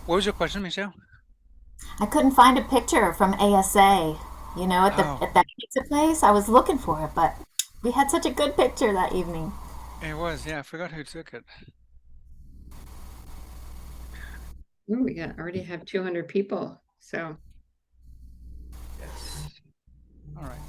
What was your question, Michelle? I couldn't find a picture from ASA, at the Oh, at that pizza place. I was looking for it, but we had such a good picture that evening. it was. Yeah, I forgot who took it. Oh, we got already have 200 people. So, Yes. All right.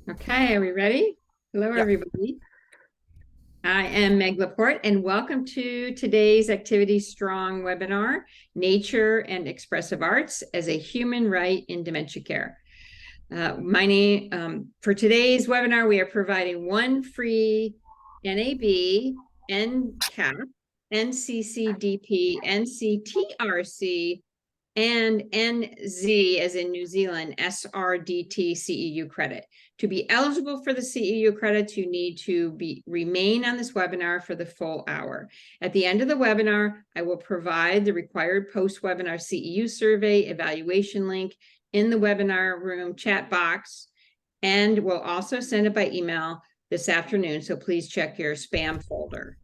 okay, are we ready? Hello, Yeah. everybody. I am Meg Laporte, and welcome to today's Activity Strong webinar, Nature and Expressive Arts as a Human Right in Dementia Care. For today's webinar, we are providing one free NAB, NCAP, NCCDP, NCTRC, and NZ, as in New Zealand, SRDT CEU credit. To be eligible for the CEU credits, you need to remain on this webinar for the full hour. At the end of the webinar, I will provide the required post-webinar CEU survey evaluation link in the webinar room chat box, and we'll also send it by email this afternoon. So please check your spam folder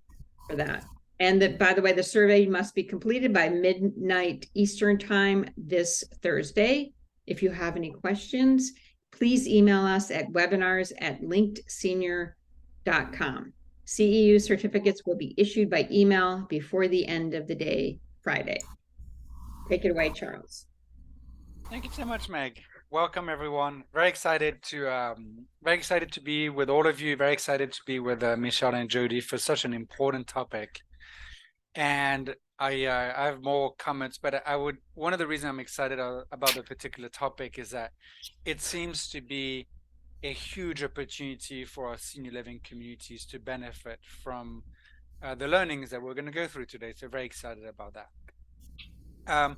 for that. And that, by the way, the survey must be completed by midnight Eastern time this Thursday. If you have any questions, please email us at webinars@linkedsenior.com. CEU certificates will be issued by email before the end of the day, Friday. Take it away, Charles. Thank you so much, Meg. Welcome, everyone. Very excited to be with all of you. Very excited to be with Michelle and Jodie for such an important topic. And I have more comments, but one of the reasons I'm excited about the particular topic is that it seems to be a huge opportunity for our senior living communities to benefit from the learnings that we're going to go through today. So very excited about that. Um,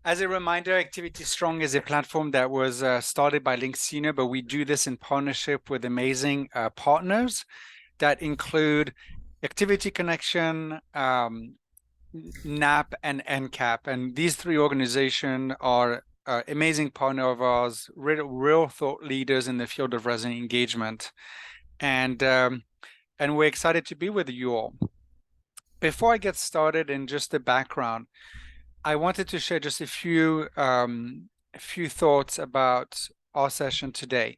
as a reminder, Activity Strong is a platform that was started by Link Senior, but we do this in partnership with amazing partners that include Activity Connection, NAP, and NCAP. And these three organizations are amazing partner of ours, real thought leaders in the field of resident engagement. And we're excited to be with you all. Before I get started in just the background, I wanted to share just a few thoughts about our session today.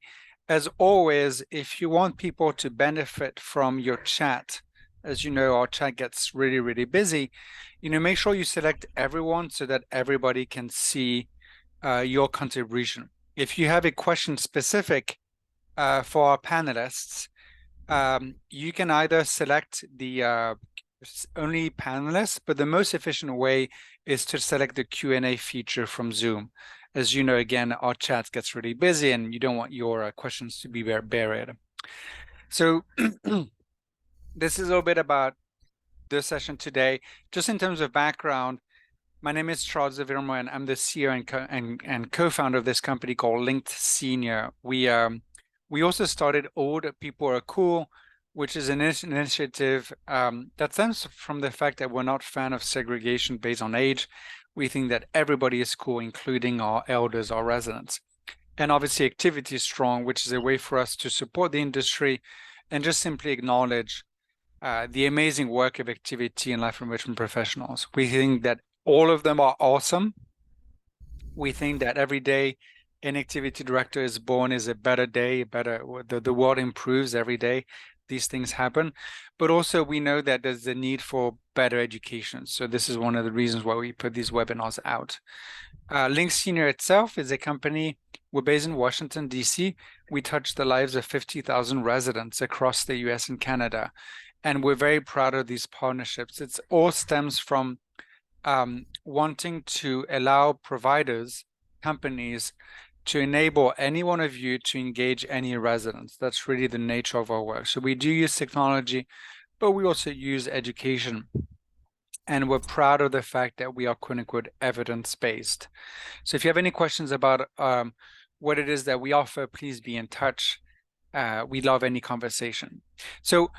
As always, if you want people to benefit from your chat, as you know, our chat gets really, really busy, make sure you select everyone so that everybody can see your contribution. If you have a question specific for our panelists, you can either select the only panelists, but the most efficient way is to select the Q&A feature from Zoom. As you know, again, our chat gets really busy and you don't want your questions to be buried. So this is a little bit about this session today. Just in terms of background, my name is Charles Vermo, and I'm the CEO and co-founder of this company called Linked Senior. We also started Old People Are Cool, which is an initiative that stems from the fact that we're not fan of segregation based on age. We think that everybody is cool, including our elders, our residents. And obviously, Activity Strong, which is a way for us to support the industry and just simply acknowledge the amazing work of activity and life enrichment professionals. We think that all of them are awesome. We think that every day an activity director is born is a better day, the world improves every day. These things happen. But also we know that there's a need for better education. So this is one of the reasons why we put these webinars out. Link Senior itself is a company. We're based in Washington, D.C. We touch the lives of 50,000 residents across the US and Canada. And we're very proud of these partnerships. It all stems from wanting to allow providers, companies, to enable any one of you to engage any residents. That's really the nature of our work. So we do use technology, but we also use education. And we're proud of the fact that we are quote unquote evidence-based. So if you have any questions about what it is that we offer, please be in touch. We love any conversation. So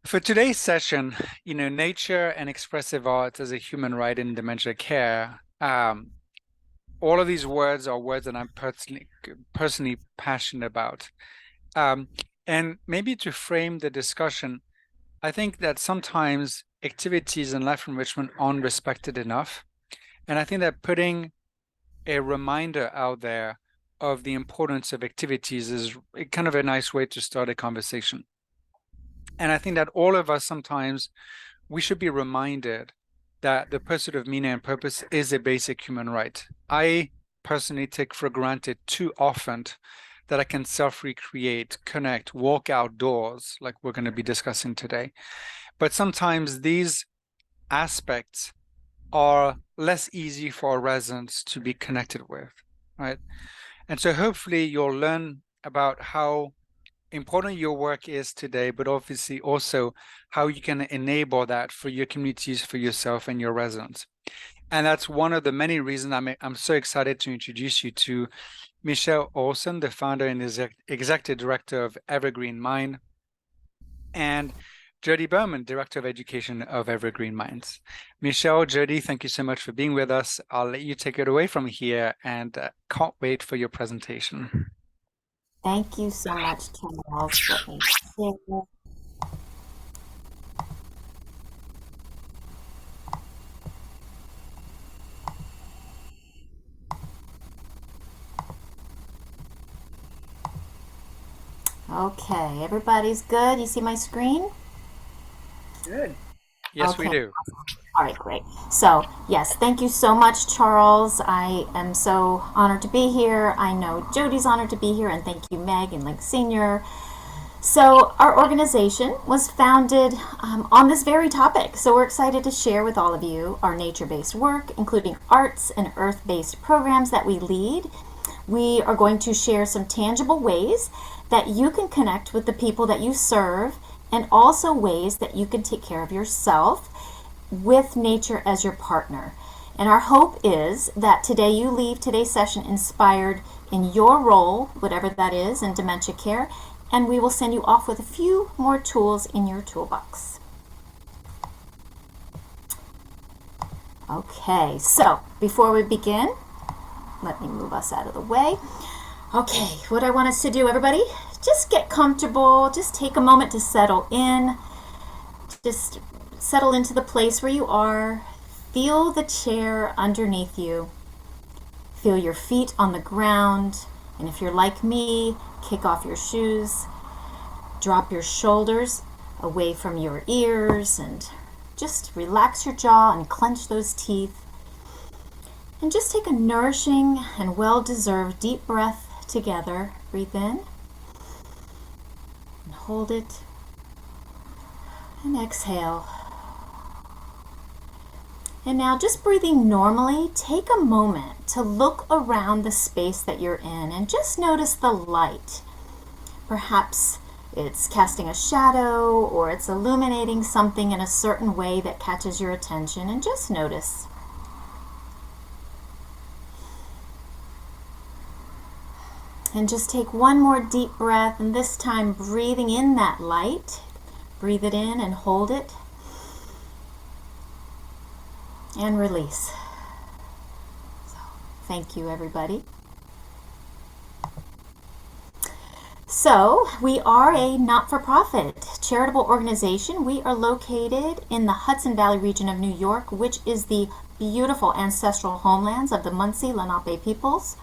for today's session, nature and expressive arts as a human right in dementia care. all of these words are words that I'm personally passionate about. And maybe to frame the discussion, I think that sometimes activities in life enrichment aren't respected enough. And I think that putting a reminder out there of the importance of activities is kind of a nice way to start a conversation. And I think that all of us sometimes, we should be reminded that the pursuit of meaning and purpose is a basic human right. I personally take for granted too often that I can self-recreate, connect, walk outdoors, like we're going to be discussing today. But sometimes these aspects are less easy for our residents to be connected with, right? And so hopefully you'll learn about how important your work is today, but obviously also how you can enable that for your communities, for yourself and your residents. And that's one of the many reasons I'm so excited to introduce you to Michelle Olson, the founder and executive director of Evergreen Mind, and Jodie Berman, Director of Education of Evergreen Minds. Michelle, Jodie, thank you so much for being with us. I'll let you take it away from here and can't wait for your presentation. Thank you so much, Charles. Let me share. Okay, everybody's good. You see my screen? Good. Yes, Okay. we do. All right, great. So, yes, thank you so much, Charles. I am so honored to be here. I know Jodie's honored to be here, and thank you, Meg and Link Senior. So, our organization was founded on this very topic. So, we're excited to share with all of you our nature-based work, including arts and earth-based programs that we lead. We are going to share some tangible ways that you can connect with the people that you serve, and also ways that you can take care of yourself with nature as your partner. And our hope is that today you leave today's session inspired in your role, whatever that is, in dementia care, and we will send you off with a few more tools in your toolbox. Okay, so before we begin, let me move us out of the way. Okay, what I want us to do, everybody, just get comfortable, just take a moment to settle in, just settle into the place where you are, feel the chair underneath you, feel your feet on the ground, and if you're like me, kick off your shoes, drop your shoulders away from your ears, and just relax your jaw and clench those teeth. And just take a nourishing and well-deserved deep breath together. Breathe in and hold it and exhale. And now, just breathing normally, take a moment to look around the space that you're in and just notice the light. Perhaps it's casting a shadow or it's illuminating something in a certain way that catches your attention, and just notice. And just take one more deep breath, and this time breathing in that light. Breathe it in and hold it. And release. So, thank you, everybody. So, we are a not-for-profit charitable organization. We are located in the Hudson Valley region of New York, which is the beautiful ancestral homelands of the Munsee Lenape peoples.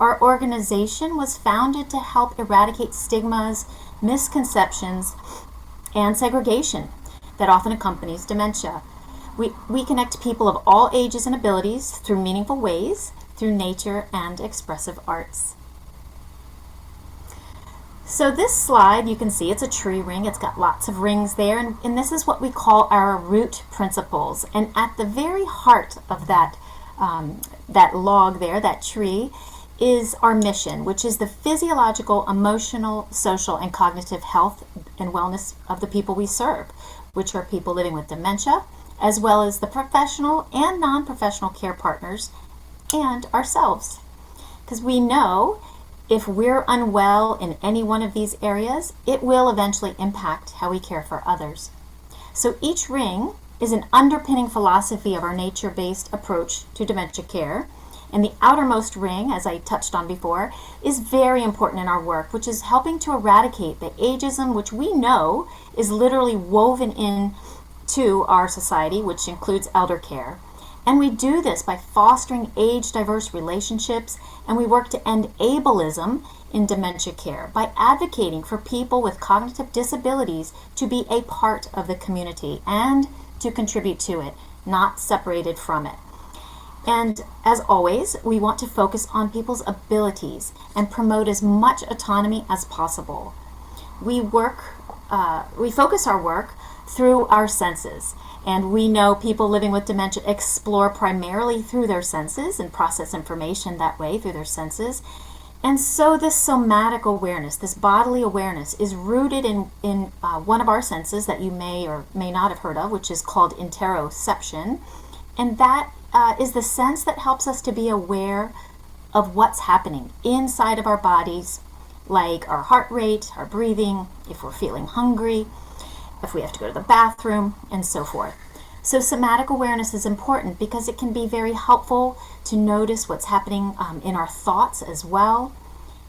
Our organization was founded to help eradicate stigmas, misconceptions, and segregation that often accompanies dementia. We connect people of all ages and abilities through meaningful ways, through nature and expressive arts. So this slide, you can see it's a tree ring. It's got lots of rings there, and this is what we call our root principles. And at the very heart of that log there, that tree, is our mission, which is the physiological, emotional, social, and cognitive health and wellness of the people we serve, which are people living with dementia, as well as the professional and non-professional care partners and ourselves. Because we know if we're unwell in any one of these areas, it will eventually impact how we care for others. So each ring is an underpinning philosophy of our nature-based approach to dementia care, And the outermost ring, as I touched on before, is very important in our work, which is helping to eradicate the ageism, which we know is literally woven in to our society, which includes elder care. And we do this by fostering age-diverse relationships, and we work to end ableism in dementia care by advocating for people with cognitive disabilities to be a part of the community and to contribute to it, not separated from it. And as always, we want to focus on people's abilities and promote as much autonomy as possible. We focus our work through our senses. And we know people living with dementia explore primarily through their senses and process information that way through their senses. And so this somatic awareness, this bodily awareness, is rooted in one of our senses that you may or may not have heard of, which is called interoception. And that is the sense that helps us to be aware of what's happening inside of our bodies, like our heart rate, our breathing, if we're feeling hungry, if we have to go to the bathroom, and so forth. So somatic awareness is important because it can be very helpful to notice what's happening in our thoughts as well.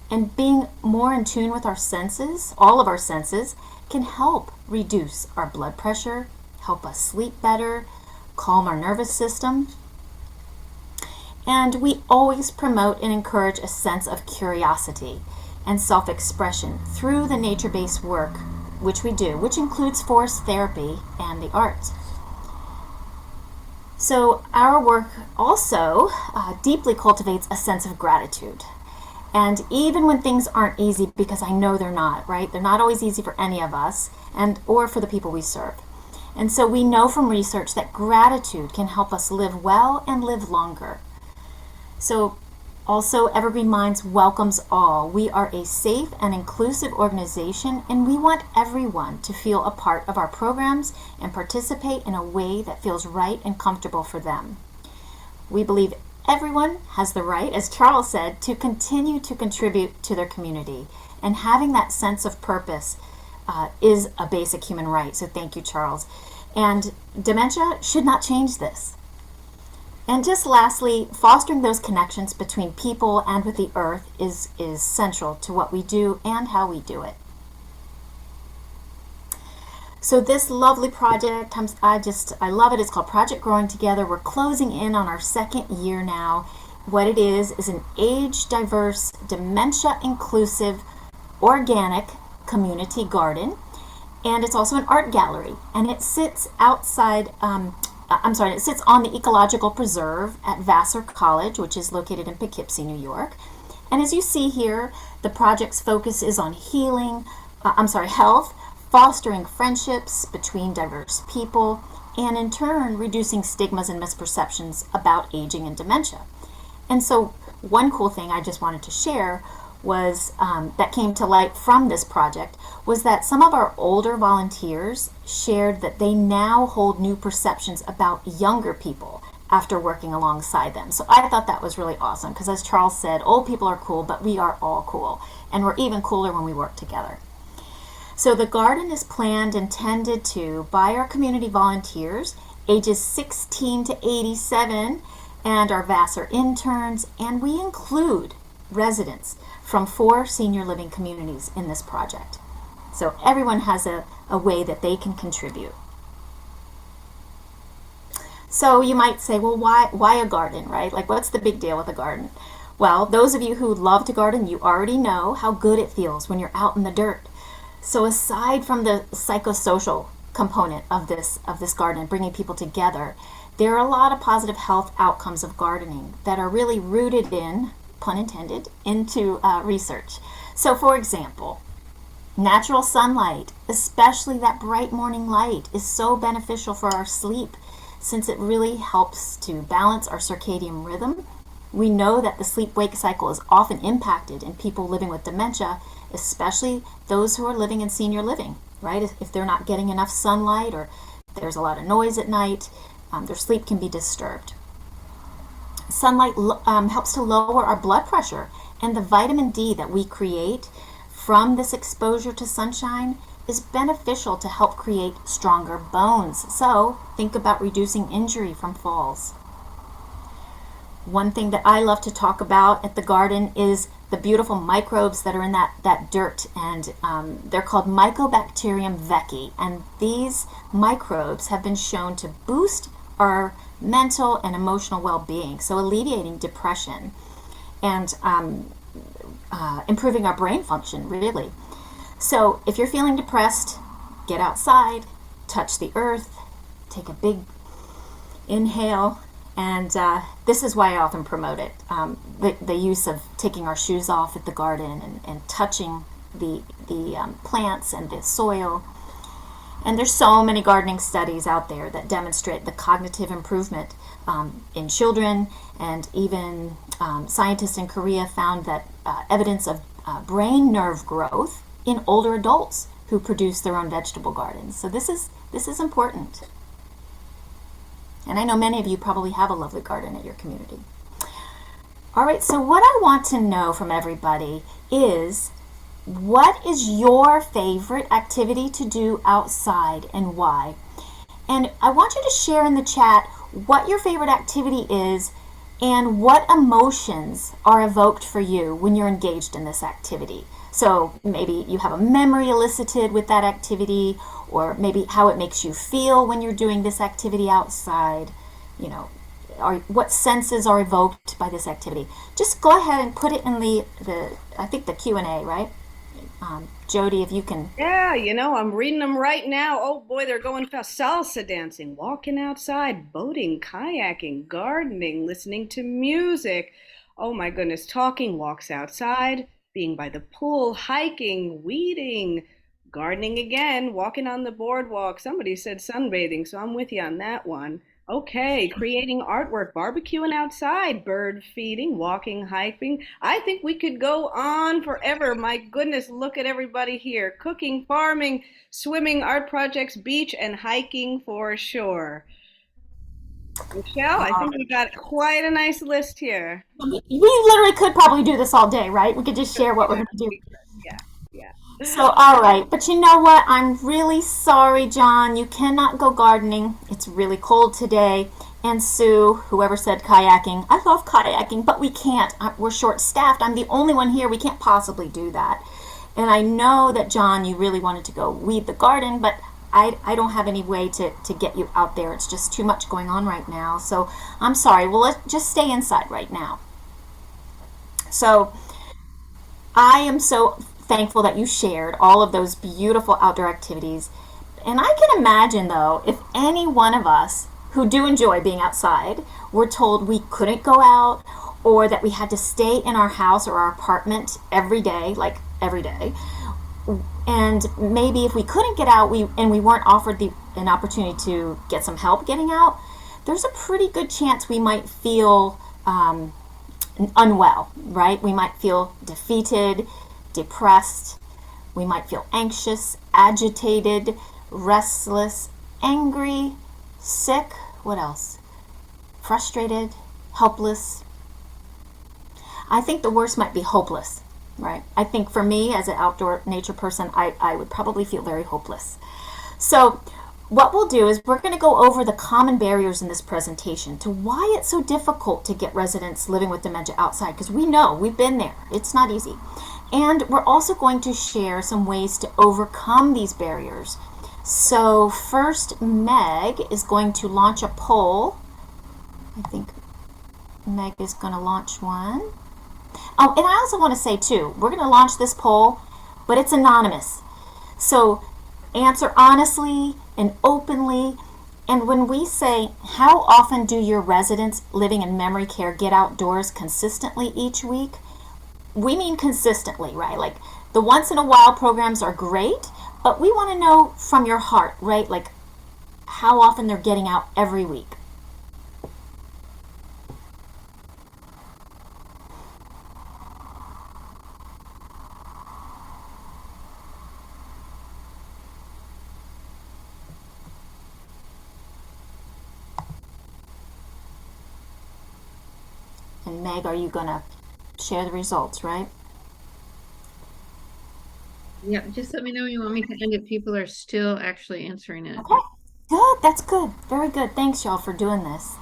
And being more in tune with our senses, all of our senses, can help reduce our blood pressure, help us sleep better, calm our nervous system. And we always promote and encourage a sense of curiosity and self-expression through the nature-based work which we do, which includes forest therapy and the arts. So our work also deeply cultivates a sense of gratitude. And even when things aren't easy, because I know they're not, right? They're not always easy for any of us or for the people we serve. And so we know from research that gratitude can help us live well and live longer. So also, Evergreen Minds welcomes all. We are a safe and inclusive organization, and we want everyone to feel a part of our programs and participate in a way that feels right and comfortable for them. We believe everyone has the right, as Charles said, to continue to contribute to their community, and having that sense of purpose is a basic human right. So thank you, Charles. And dementia should not change this. And just lastly, fostering those connections between people and with the earth is central to what we do and how we do it. So this lovely project, I love it. It's called Project Growing Together. We're closing in on our second year now. What it is an age-diverse, dementia-inclusive, organic community garden. And it's also an art gallery. And it sits outside, it sits on the Ecological Preserve at Vassar College, which is located in Poughkeepsie, New York. And as you see here, the project's focus is on health, fostering friendships between diverse people, and in turn, reducing stigmas and misperceptions about aging and dementia. And so one cool thing I just wanted to share was that came to light from this project was that some of our older volunteers shared that they now hold new perceptions about younger people after working alongside them. So I thought that was really awesome because, as Charles said, old people are cool, but we are all cool, and we're even cooler when we work together. So the garden is planned and tended to by our community volunteers ages 16 to 87 and our Vassar interns, and we include residents from 4 senior living communities in this project. So everyone has a way that they can contribute. So you might say, well, why a garden, right? Like, what's the big deal with a garden? Well, those of you who love to garden, you already know how good it feels when you're out in the dirt. So aside from the psychosocial component of this garden, bringing people together, there are a lot of positive health outcomes of gardening that are really rooted in, pun intended, into research. So for example, natural sunlight, especially that bright morning light, is so beneficial for our sleep since it really helps to balance our circadian rhythm. We know that the sleep-wake cycle is often impacted in people living with dementia, especially those who are living in senior living, right? If they're not getting enough sunlight or there's a lot of noise at night, their sleep can be disturbed. Sunlight helps to lower our blood pressure, and the vitamin D that we create from this exposure to sunshine is beneficial to help create stronger bones. So think about reducing injury from falls. One thing that I love to talk about at the garden is the beautiful microbes that are in that dirt, and they're called Mycobacterium vecchi. And these microbes have been shown to boost our mental and emotional well-being, so alleviating depression and improving our brain function, really. So if you're feeling depressed, get outside, touch the earth, take a big inhale, and this is why I often promote it. The use of taking our shoes off at the garden and touching the plants and the soil. And there's so many gardening studies out there that demonstrate the cognitive improvement in children, and even scientists in Korea found that evidence of brain nerve growth in older adults who produce their own vegetable gardens. So this is important. And I know many of you probably have a lovely garden at your community. All right, so what I want to know from everybody is, what is your favorite activity to do outside and why? And I want you to share in the chat what your favorite activity is and what emotions are evoked for you when you're engaged in this activity. So maybe you have a memory elicited with that activity, or maybe how it makes you feel when you're doing this activity outside, you know, or what senses are evoked by this activity. Just go ahead and put it in the I think the Q&A, right? Jodie, if you can. Yeah, I'm reading them right now. Oh boy, they're going fast. Salsa dancing, walking outside, boating, kayaking, gardening, listening to music. Oh my goodness, talking, walks outside, being by the pool, hiking, weeding, gardening again, walking on the boardwalk. Somebody said sunbathing, so I'm with you on that one. Okay, creating artwork, barbecuing outside, bird feeding, walking, hiking. I think we could go on forever. My goodness, look at everybody here. Cooking, farming, swimming, art projects, beach, and hiking for sure. Michelle, I think we got quite a nice list here. We literally could probably do this all day, right? We could just share what we're going to do. Yeah, yeah. So, all right. But you know what? I'm really sorry, John. You cannot go gardening. It's really cold today. And Sue, whoever said kayaking, I love kayaking, but we can't. We're short staffed. I'm the only one here. We can't possibly do that. And I know that, John, you really wanted to go weed the garden, but I don't have any way to get you out there. It's just too much going on right now. So I'm sorry. Well, let's just stay inside right now. So I am so thankful that you shared all of those beautiful outdoor activities. And I can imagine, though, if any one of us who do enjoy being outside were told we couldn't go out, or that we had to stay in our house or our apartment every day, like every day. And maybe if we couldn't get out, we weren't offered an opportunity to get some help getting out, there's a pretty good chance we might feel unwell, right? We might feel defeated, depressed. We might feel anxious, agitated, restless, angry, sick. What else? Frustrated, helpless. I think the worst might be hopeless, right? I think for me, as an outdoor nature person, I would probably feel very hopeless. So what we'll do is we're going to go over the common barriers in this presentation to why it's so difficult to get residents living with dementia outside, because we know, we've been there. It's not easy. And we're also going to share some ways to overcome these barriers. So first, Meg is going to launch a poll. I think Meg is going to launch one. Oh, and I also want to say too, we're going to launch this poll, but it's anonymous. So answer honestly and openly. And when we say, how often do your residents living in memory care get outdoors consistently each week? We mean consistently, right? Like, the once in a while programs are great, but we want to know from your heart, right? Like, how often they're getting out every week. And Meg, are you going to share the results, right? Yeah, just let me know when you want me to end if people are still actually answering it. Okay, good. That's good. Very good. Thanks, y'all, for doing this.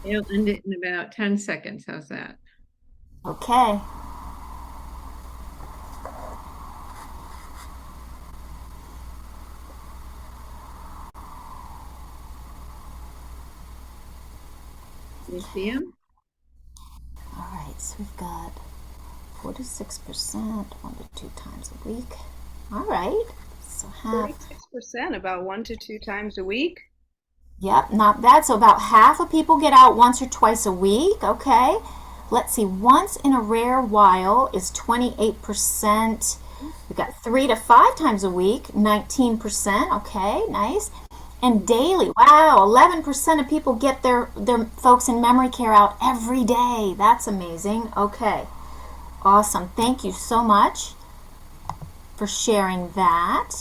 It'll end it in about 10 seconds. How's that? Okay. You see him? All right, so we've got 46%, 1 to 2 times a week. All right, so half. 46%, about 1 to 2 times a week. Yep, not bad. So about half of people get out once or twice a week. Okay. Let's see, once in a rare while is 28%. We've got 3 to 5 times a week, 19%. Okay, nice. And daily, wow, 11% of people get their folks in memory care out every day. That's amazing. Okay, awesome. Thank you so much for sharing that.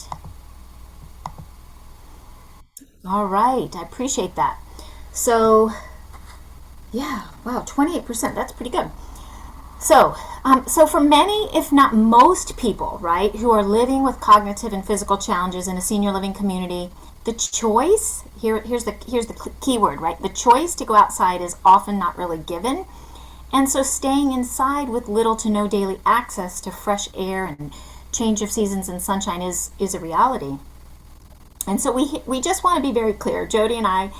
All right, I appreciate that. So, yeah, wow, 28%. That's pretty good. So for many, if not most people, right, who are living with cognitive and physical challenges in a senior living community, the choice here's the key word, right? The choice to go outside is often not really given, and so staying inside with little to no daily access to fresh air and change of seasons and sunshine is a reality. And so we just want to be very clear. Jodie and I,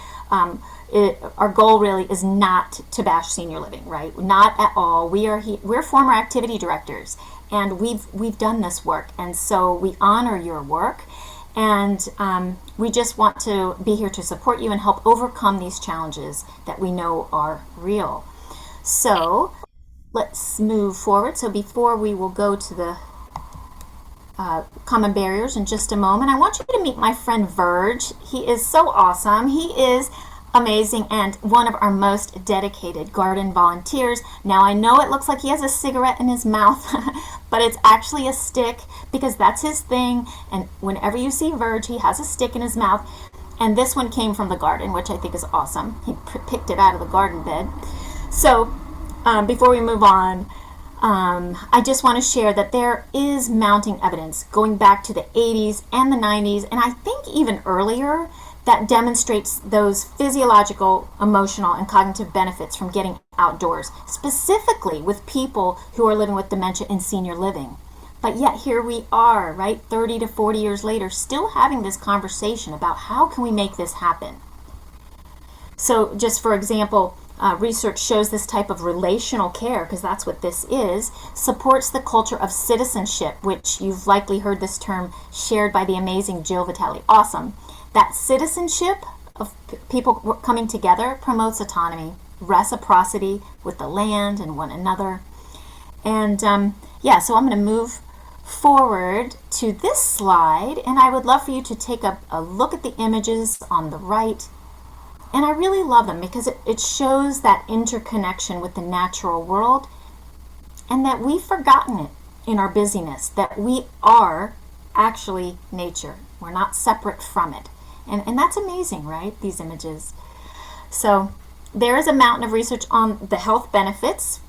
our goal really is not to bash senior living, right? Not at all. We're former activity directors, and we've done this work, and so we honor your work, and we just want to be here to support you and help overcome these challenges that we know are real. So let's move forward. So before we will go to the common barriers in just a moment, I want you to meet my friend Verge. He is so awesome. He is amazing and one of our most dedicated garden volunteers. Now I know it looks like he has a cigarette in his mouth, but it's actually a stick because that's his thing. And whenever you see Verge, he has a stick in his mouth. And this one came from the garden, which I think is awesome. He picked it out of the garden bed. So before we move on, I just want to share that there is mounting evidence going back to the 80s and the 90s, and I think even earlier, that demonstrates those physiological, emotional, and cognitive benefits from getting outdoors, specifically with people who are living with dementia in senior living. But yet here we are, right, 30 to 40 years later, still having this conversation about how can we make this happen. So just for example, research shows this type of relational care, because that's what this is, supports the culture of citizenship, which you've likely heard this term shared by the amazing Jill Vitale. Awesome. That citizenship of people coming together promotes autonomy, reciprocity with the land and one another. And yeah, so I'm going to move forward to this slide, and I would love for you to take a look at the images on the right. And I really love them because it shows that interconnection with the natural world, and that we've forgotten it in our busyness, that we are actually nature. We're not separate from it. And that's amazing, right? These images. So there is a mountain of research on the health benefits,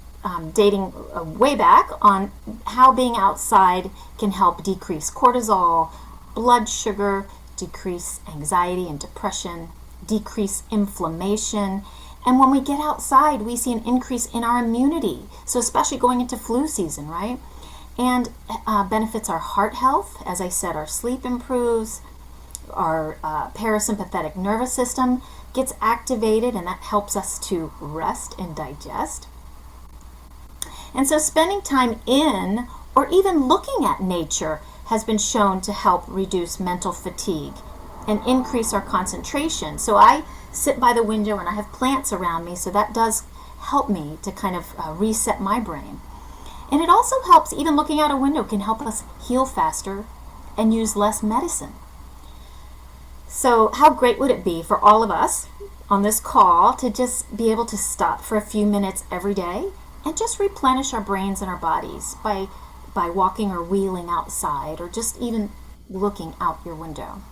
dating way back, on how being outside can help decrease cortisol, blood sugar, decrease anxiety and depression, decrease inflammation. And when we get outside, we see an increase in our immunity. So especially going into flu season, right? And benefits our heart health. As I said, our sleep improves, our parasympathetic nervous system gets activated, and that helps us to rest and digest. And so spending time in or even looking at nature has been shown to help reduce mental fatigue and increase our concentration. So I sit by the window and I have plants around me, so that does help me to kind of reset my brain. And it also helps, even looking out a window can help us heal faster and use less medicine. So how great would it be for all of us on this call to just be able to stop for a few minutes every day and just replenish our brains and our bodies by walking or wheeling outside, or just even looking out your window.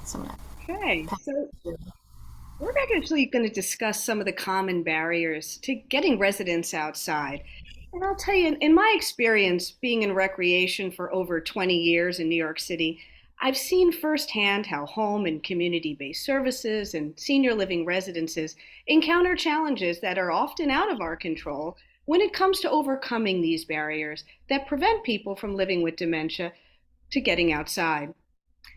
So I'm Okay, gonna so we're actually going to discuss some of the common barriers to getting residents outside. And I'll tell you, in my experience being in recreation for over 20 years in New York City, I've seen firsthand how home and community-based services and senior living residences encounter challenges that are often out of our control when it comes to overcoming these barriers that prevent people from living with dementia to getting outside.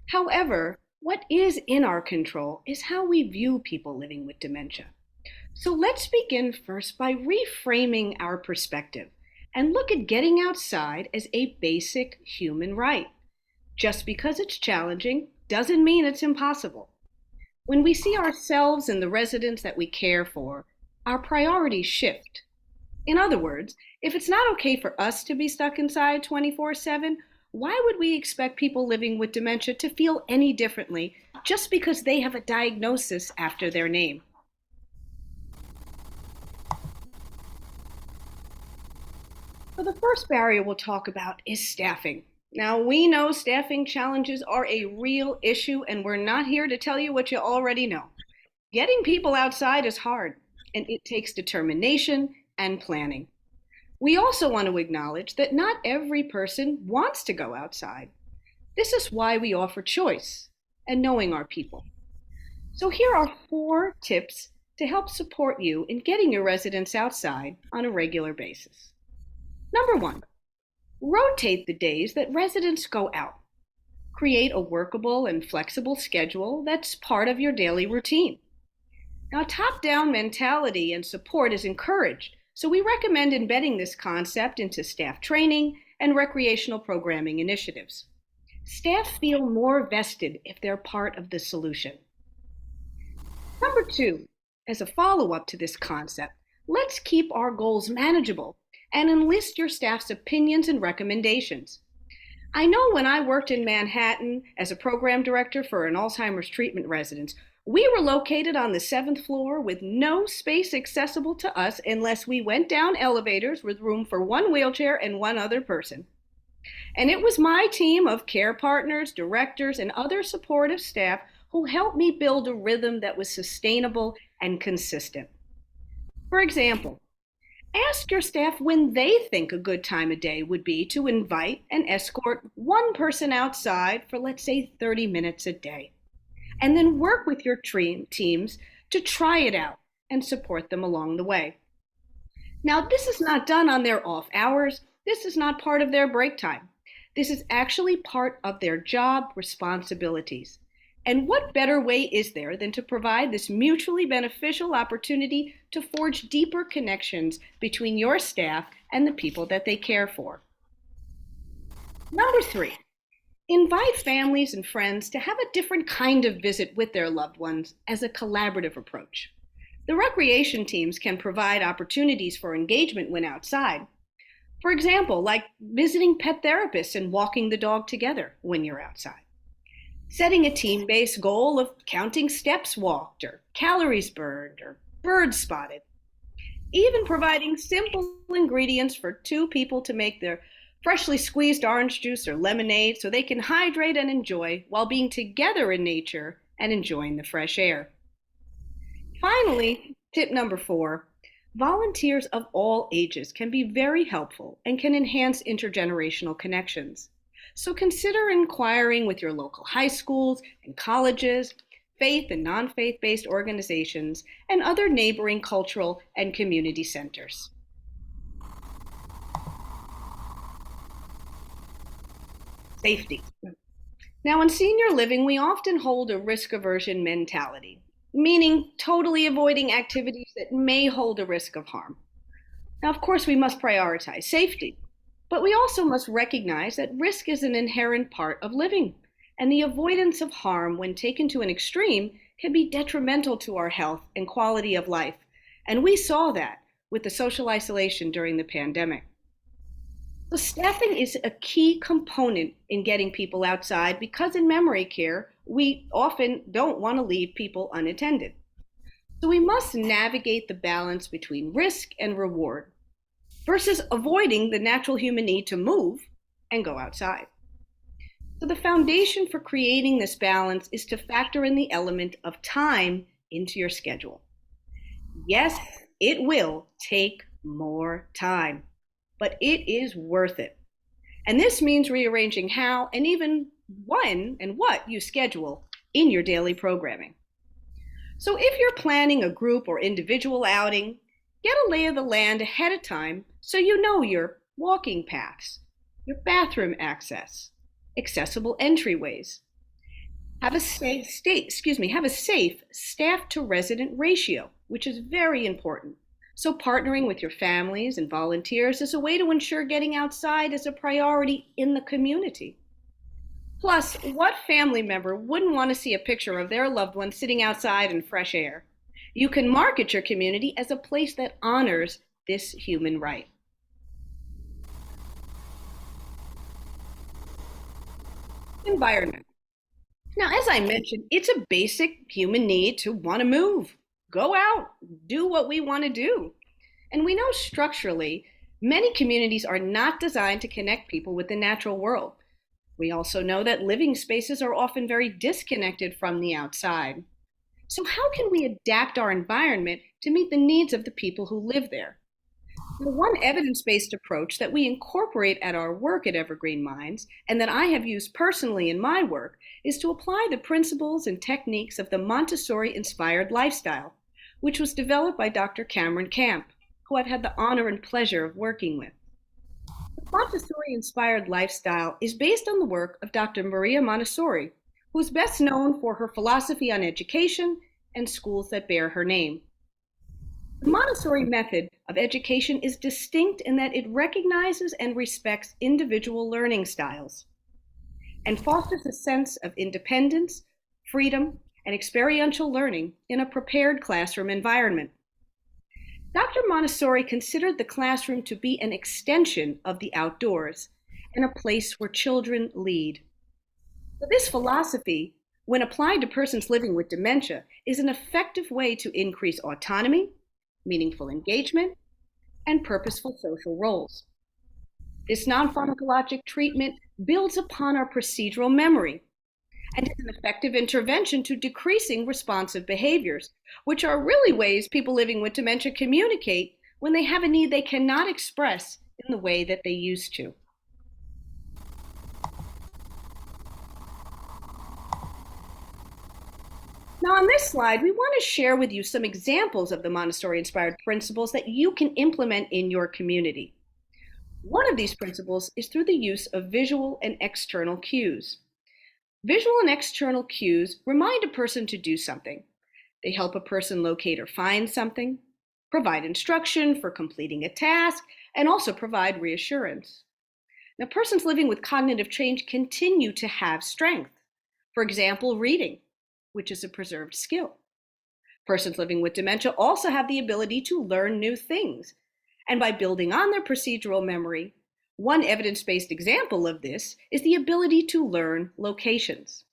However, what is in our control is how we view people living with dementia. So let's begin first by reframing our perspective and look at getting outside as a basic human right. Just because it's challenging doesn't mean it's impossible. When we see ourselves and the residents that we care for, our priorities shift. In other words, if it's not okay for us to be stuck inside 24/7, why would we expect people living with dementia to feel any differently just because they have a diagnosis after their name? So the first barrier we'll talk about is staffing. Now, we know staffing challenges are a real issue, and we're not here to tell you what you already know. Getting people outside is hard, and it takes determination and planning. We also want to acknowledge that not every person wants to go outside. This is why we offer choice and knowing our people. So here are 4 tips to help support you in getting your residents outside on a regular basis. Number 1, rotate the days that residents go out. Create a workable and flexible schedule that's part of your daily routine. Now, top-down mentality and support is encouraged, so we recommend embedding this concept into staff training and recreational programming initiatives. Staff feel more vested if they're part of the solution. Number 2, as a follow-up to this concept, let's keep our goals manageable and enlist your staff's opinions and recommendations. I know when I worked in Manhattan as a program director for an Alzheimer's treatment residence, we were located on the 7th floor with no space accessible to us unless we went down elevators with room for 1 wheelchair and 1 other person. And it was my team of care partners, directors, and other supportive staff who helped me build a rhythm that was sustainable and consistent. For example, ask your staff when they think a good time of day would be to invite and escort 1 person outside for, let's say, 30 minutes a day. And then work with your teams to try it out and support them along the way. Now, this is not done on their off hours. This is not part of their break time. This is actually part of their job responsibilities. And what better way is there than to provide this mutually beneficial opportunity to forge deeper connections between your staff and the people that they care for? Number 3, invite families and friends to have a different kind of visit with their loved ones as a collaborative approach. The recreation teams can provide opportunities for engagement when outside. For example, like visiting pet therapists and walking the dog together when you're outside. Setting a team-based goal of counting steps walked or calories burned or birds spotted. Even providing simple ingredients for 2 people to make their freshly squeezed orange juice or lemonade so they can hydrate and enjoy while being together in nature and enjoying the fresh air. Finally, tip number 4, volunteers of all ages can be very helpful and can enhance intergenerational connections. So consider inquiring with your local high schools and colleges, faith and non-faith-based organizations, and other neighboring cultural and community centers. Safety. Now, in senior living, we often hold a risk aversion mentality, meaning totally avoiding activities that may hold a risk of harm. Now, of course, we must prioritize safety, but we also must recognize that risk is an inherent part of living, and the avoidance of harm, when taken to an extreme, can be detrimental to our health and quality of life. And we saw that with the social isolation during the pandemic. So staffing is a key component in getting people outside because in memory care, we often don't want to leave people unattended. So we must navigate the balance between risk and reward versus avoiding the natural human need to move and go outside. So the foundation for creating this balance is to factor in the element of time into your schedule. Yes, it will take more time, but it is worth it. And this means rearranging how and even when and what you schedule in your daily programming. So if you're planning a group or individual outing, get a lay of the land ahead of time so you know your walking paths, your bathroom access, accessible entryways. Have a safe staff to resident ratio, which is very important. So partnering with your families and volunteers is a way to ensure getting outside is a priority in the community. Plus, what family member wouldn't want to see a picture of their loved one sitting outside in fresh air? You can market your community as a place that honors this human right. Environment. Now, as I mentioned, it's a basic human need to want to move, go out, do what we want to do. And we know structurally, many communities are not designed to connect people with the natural world. We also know that living spaces are often very disconnected from the outside. So how can we adapt our environment to meet the needs of the people who live there? The one evidence-based approach that we incorporate at our work at Evergreen Minds, and that I have used personally in my work, is to apply the principles and techniques of the Montessori-inspired lifestyle, which was developed by Dr. Cameron Camp, who I've had the honor and pleasure of working with. The Montessori-inspired lifestyle is based on the work of Dr. Maria Montessori, who is best known for her philosophy on education and schools that bear her name. The Montessori method of education is distinct in that it recognizes and respects individual learning styles and fosters a sense of independence, freedom, and experiential learning in a prepared classroom environment. Dr. Montessori considered the classroom to be an extension of the outdoors and a place where children lead. So this philosophy, when applied to persons living with dementia, is an effective way to increase autonomy, meaningful engagement, and purposeful social roles. This non-pharmacologic treatment builds upon our procedural memory and is an effective intervention to decreasing responsive behaviors, which are really ways people living with dementia communicate when they have a need they cannot express in the way that they used to. Now on this slide, we want to share with you some examples of the Montessori-inspired principles that you can implement in your community. One of these principles is through the use of visual and external cues. Visual and external cues remind a person to do something. They help a person locate or find something, provide instruction for completing a task, and also provide reassurance. Now, persons living with cognitive change continue to have strength. For example, reading, which is a preserved skill. Persons living with dementia also have the ability to learn new things. And by building on their procedural memory, one evidence-based example of this is the ability to learn locations.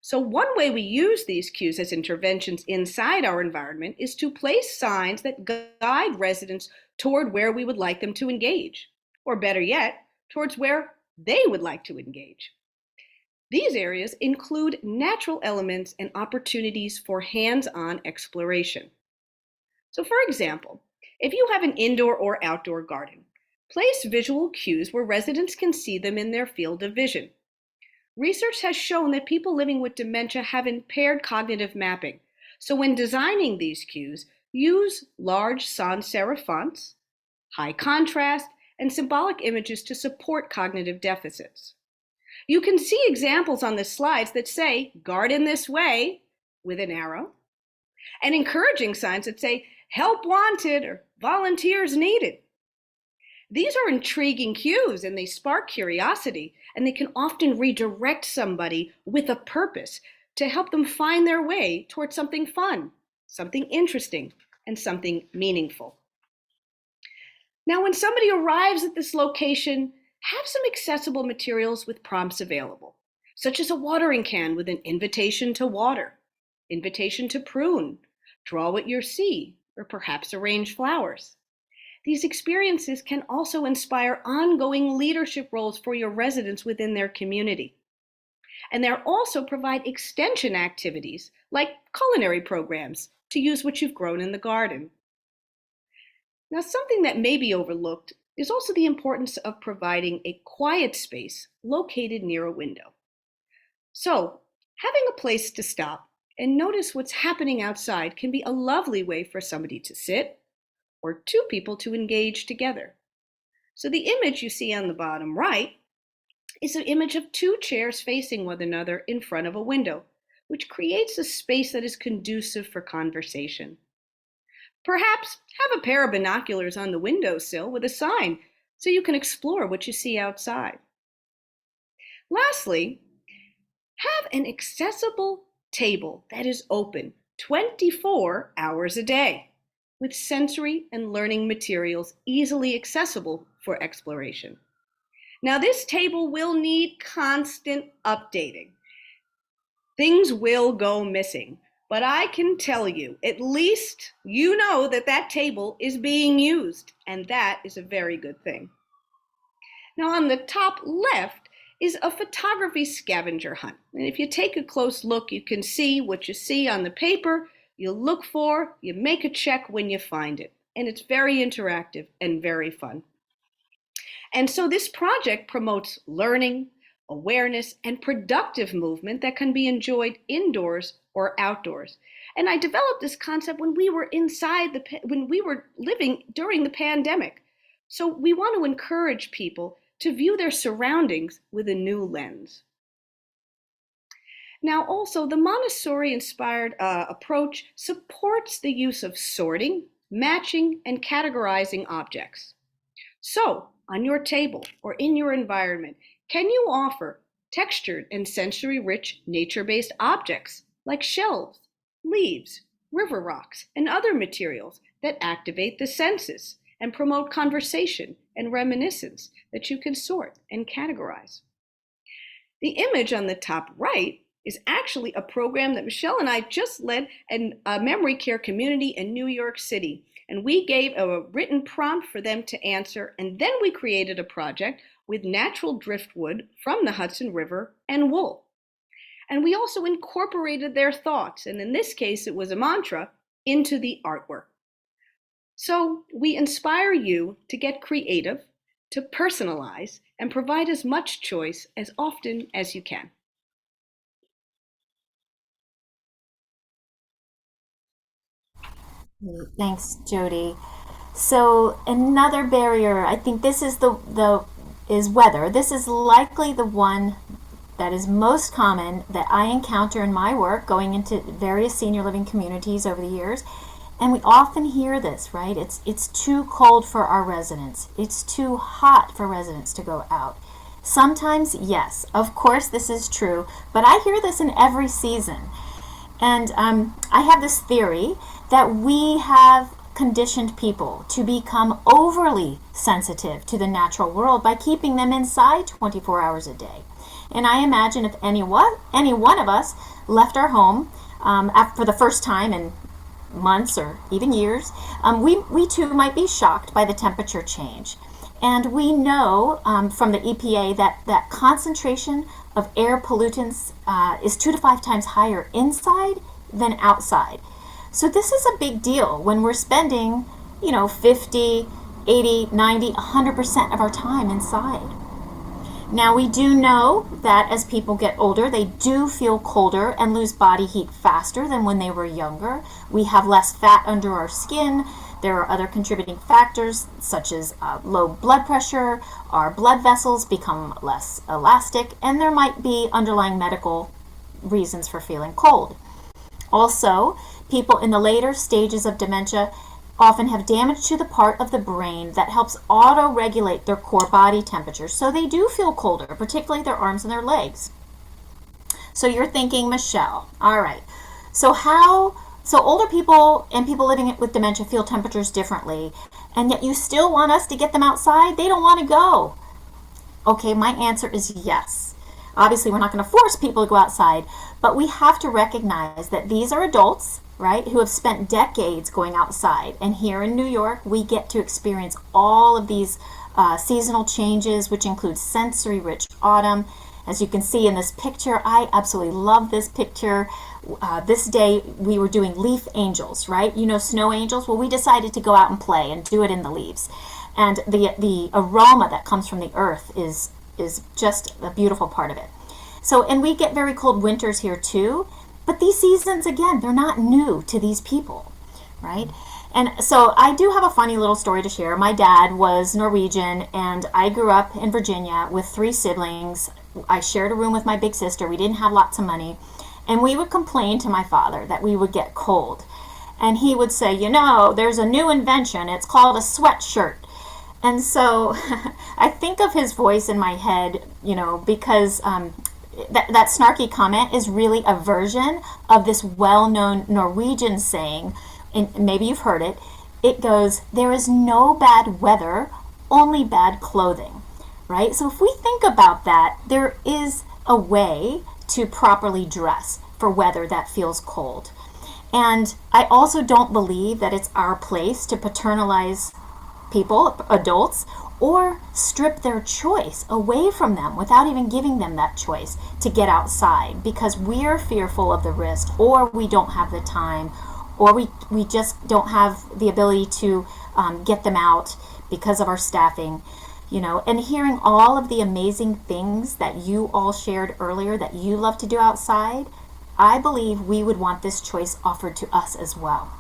So one way we use these cues as interventions inside our environment is to place signs that guide residents toward where we would like them to engage, or better yet, towards where they would like to engage. These areas include natural elements and opportunities for hands-on exploration. So for example, if you have an indoor or outdoor garden, place visual cues where residents can see them in their field of vision. Research has shown that people living with dementia have impaired cognitive mapping. So when designing these cues, use large sans serif fonts, high contrast, and symbolic images to support cognitive deficits. You can see examples on the slides that say, garden this way, with an arrow, and encouraging signs that say, help wanted or volunteers needed. These are intriguing cues and they spark curiosity, and they can often redirect somebody with a purpose to help them find their way towards something fun, something interesting, and something meaningful. Now, when somebody arrives at this location, have some accessible materials with prompts available, such as a watering can with an invitation to water, invitation to prune, draw what you see, or perhaps arrange flowers. These experiences can also inspire ongoing leadership roles for your residents within their community. And they also provide extension activities like culinary programs to use what you've grown in the garden. Now, something that may be overlooked is also the importance of providing a quiet space located near a window. So, having a place to stop and notice what's happening outside can be a lovely way for somebody to sit or two people to engage together. So, the image you see on the bottom right is an image of two chairs facing one another in front of a window, which creates a space that is conducive for conversation. Perhaps have a pair of binoculars on the windowsill with a sign so you can explore what you see outside. Lastly, have an accessible table that is open 24 hours a day with sensory and learning materials easily accessible for exploration. Now, this table will need constant updating. Things will go missing, but I can tell you, at least you know that that table is being used, and that is a very good thing. Now, on the top left is a photography scavenger hunt. And if you take a close look, you can see what you see on the paper, you look for, you make a check when you find it. And it's very interactive and very fun. And so this project promotes learning, awareness, and productive movement that can be enjoyed indoors or outdoors. And I developed this concept when we were when we were living during the pandemic. So we want to encourage people to view their surroundings with a new lens. Now, also, the Montessori-inspired approach supports the use of sorting, matching, and categorizing objects. So, on your table or in your environment, can you offer textured and sensory-rich nature-based objects like shelves, leaves, river rocks, and other materials that activate the senses and promote conversation and reminiscence that you can sort and categorize? The image on the top right is actually a program that Michelle and I just led in a memory care community in New York City. And we gave a written prompt for them to answer, and then we created a project with natural driftwood from the Hudson River and wool. And we also incorporated their thoughts, and in this case it was a mantra, into the artwork. So we inspire you to get creative, to personalize, and provide as much choice as often as you can. Thanks, Jodie. So another barrier, I think this is is weather. This is likely the one that is most common that I encounter in my work going into various senior living communities over the years. And we often hear this, right? It's too cold for our residents. It's too hot for residents to go out. Sometimes, yes, of course this is true, but I hear this in every season. And I have this theory that we have conditioned people to become overly sensitive to the natural world by keeping them inside 24 hours a day. And I imagine if any one of us left our home for the first time in months or even years, we too might be shocked by the temperature change. And we know from the EPA that concentration of air pollutants is 2 to 5 times higher inside than outside. So this is a big deal when we're spending, 50, 80, 90, 100% of our time inside. Now we do know that as people get older, they do feel colder and lose body heat faster than when they were younger. We have less fat under our skin. There are other contributing factors such as low blood pressure, our blood vessels become less elastic, and there might be underlying medical reasons for feeling cold. Also, people in the later stages of dementia often have damage to the part of the brain that helps auto-regulate their core body temperature, so they do feel colder, particularly their arms and their legs. So you're thinking, Michelle, all right, so older people and people living with dementia feel temperatures differently, and yet you still want us to get them outside? They don't want to go. Okay, my answer is yes. Obviously, we're not going to force people to go outside, but we have to recognize that these are adults, right, who have spent decades going outside. And here in New York, we get to experience all of these seasonal changes, which include sensory-rich autumn. As you can see in this picture, I absolutely love this picture. This day, we were doing leaf angels, right? Snow angels? Well, we decided to go out and play and do it in the leaves. And the aroma that comes from the earth is just a beautiful part of it. So, and we get very cold winters here too, but these seasons, again, they're not new to these people, right? And so I do have a funny little story to share. My dad was Norwegian, and I grew up in Virginia with 3 siblings. I shared a room with my big sister. We didn't have lots of money. And we would complain to my father that we would get cold. And he would say, you know, there's a new invention. It's called a sweatshirt. And so I think of his voice in my head, you know, because that snarky comment is really a version of this well-known Norwegian saying, and maybe you've heard it. It goes, there is no bad weather, only bad clothing, right? So if we think about that, there is a way to properly dress for weather that feels cold. And I also don't believe that it's our place to paternalize people, adults, or strip their choice away from them without even giving them that choice to get outside because we're fearful of the risk, or we don't have the time, or we just don't have the ability to get them out because of our staffing, you know. And hearing all of the amazing things that you all shared earlier that you love to do outside, I believe we would want this choice offered to us as well.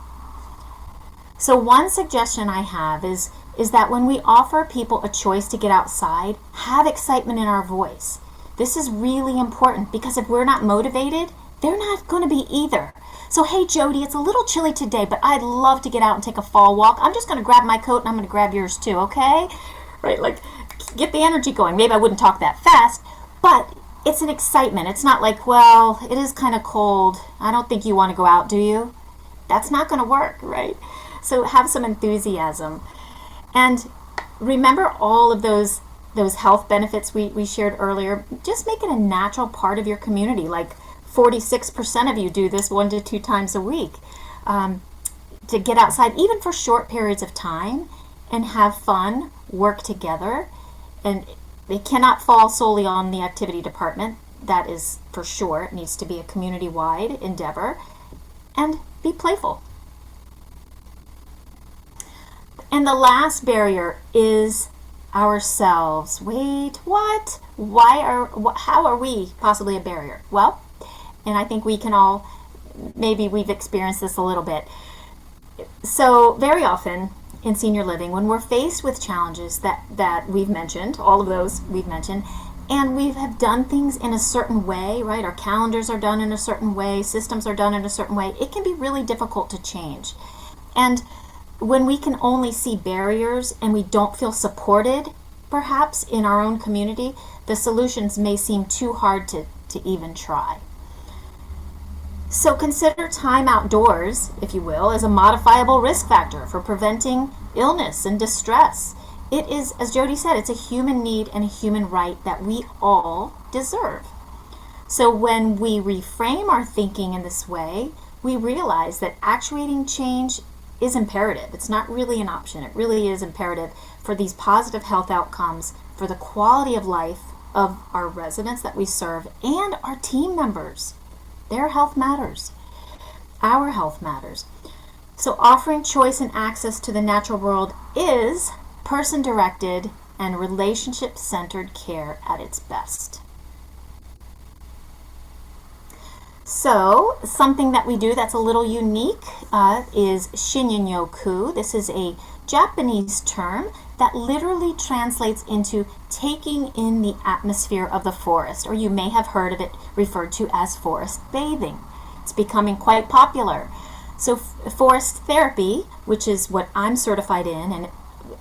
So one suggestion I have is that when we offer people a choice to get outside, have excitement in our voice. This is really important because if we're not motivated, they're not going to be either. So, hey, Jody, it's a little chilly today, but I'd love to get out and take a fall walk. I'm just going to grab my coat and I'm going to grab yours too, okay? Right, like, get the energy going. Maybe I wouldn't talk that fast, but it's an excitement. It's not like, well, it is kind of cold. I don't think you want to go out, do you? That's not going to work, right? So have some enthusiasm. And remember all of those health benefits we shared earlier. Just make it a natural part of your community. Like 46% of you do this 1 to 2 times a week to get outside, even for short periods of time, and have fun, work together. And it cannot fall solely on the activity department. That is for sure. It needs to be a community-wide endeavor. And be playful. And the last barrier is ourselves. Wait, what? How are we possibly a barrier? Well, and I think we can all, maybe we've experienced this a little bit. So very often in senior living, when we're faced with challenges that we've mentioned, all of those we've mentioned, and we have done things in a certain way, right? Our calendars are done in a certain way, systems are done in a certain way. It can be really difficult to change. And when we can only see barriers and we don't feel supported, perhaps in our own community, the solutions may seem too hard to even try. So consider time outdoors, if you will, as a modifiable risk factor for preventing illness and distress. It is, as Jody said, it's a human need and a human right that we all deserve. So when we reframe our thinking in this way, we realize that actuating change is imperative. It's not really an option. It really is imperative for these positive health outcomes, for the quality of life of our residents that we serve and our team members. Their health matters. Our health matters. So offering choice and access to the natural world is person-directed and relationship-centered care at its best. So something that we do that's a little unique is shinrin-yoku. This is a Japanese term that literally translates into taking in the atmosphere of the forest, or you may have heard of it referred to as forest bathing. It's becoming quite popular. So forest therapy, which is what I'm certified in and